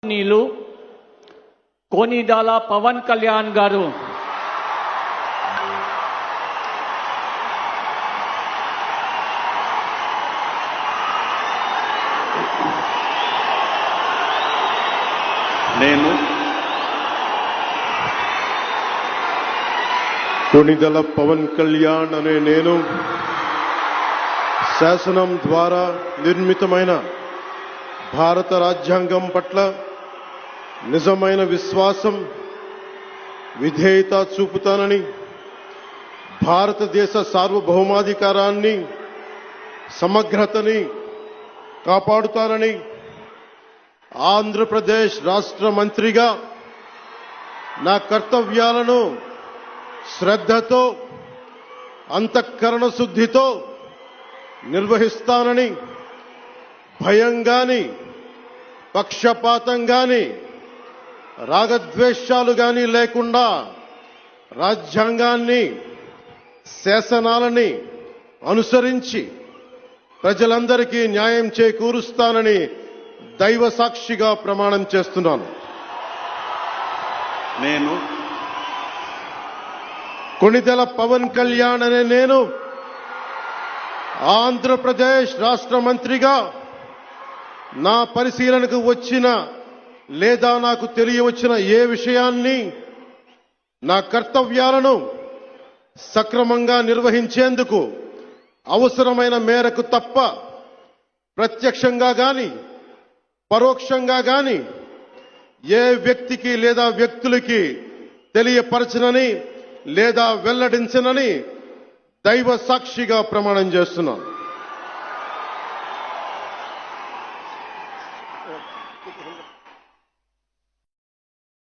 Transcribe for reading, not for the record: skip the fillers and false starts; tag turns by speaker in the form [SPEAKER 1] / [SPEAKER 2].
[SPEAKER 1] నీలు కోనిడాల పవన్ కళ్యాణ్ గారు
[SPEAKER 2] నేను కొణిదెల పవన్ కళ్యాణ్ అనే నేను శాసనం ద్వారా నిర్మితమైన భారత రాజ్యాంగం పట్ల నిజమైన విశ్వాసం విధేయత చూపుతానని, భారతదేశ సార్వభౌమాధికారాన్ని సమగ్రతని కాపాడుతానని, ఆంధ్రప్రదేశ్ రాష్ట్ర మంత్రిగా నా కర్తవ్యాలను శ్రద్ధతో అంతఃకరణ శుద్ధితో నిర్వహిస్తానని, భయం గాని పక్షపాతం గాని రాగద్వేషాలు గాని లేకుండా రాజ్యాంగాన్ని శాసనాలని అనుసరించి ప్రజలందరికీ న్యాయం చేకూరుస్తానని దైవ సాక్షిగా ప్రమాణం చేస్తున్నాను. నేను కొణిదెల పవన్ కళ్యాణ్ అనే నేను ఆంధ్రప్రదేశ్ రాష్ట్ర మంత్రిగా నా పరిశీలనకు వచ్చిన లేదా నాకు తెలియవచ్చిన ఏ విషయాన్ని నా కర్తవ్యాలను సక్రమంగా నిర్వహించేందుకు అవసరమైన మేరకు తప్ప ప్రత్యక్షంగా గాని పరోక్షంగా గాని ఏ వ్యక్తికి లేదా వ్యక్తులకి తెలియపరచనని లేదా వెల్లడించనని దైవ సాక్షిగా ప్రమాణం చేస్తున్నాను.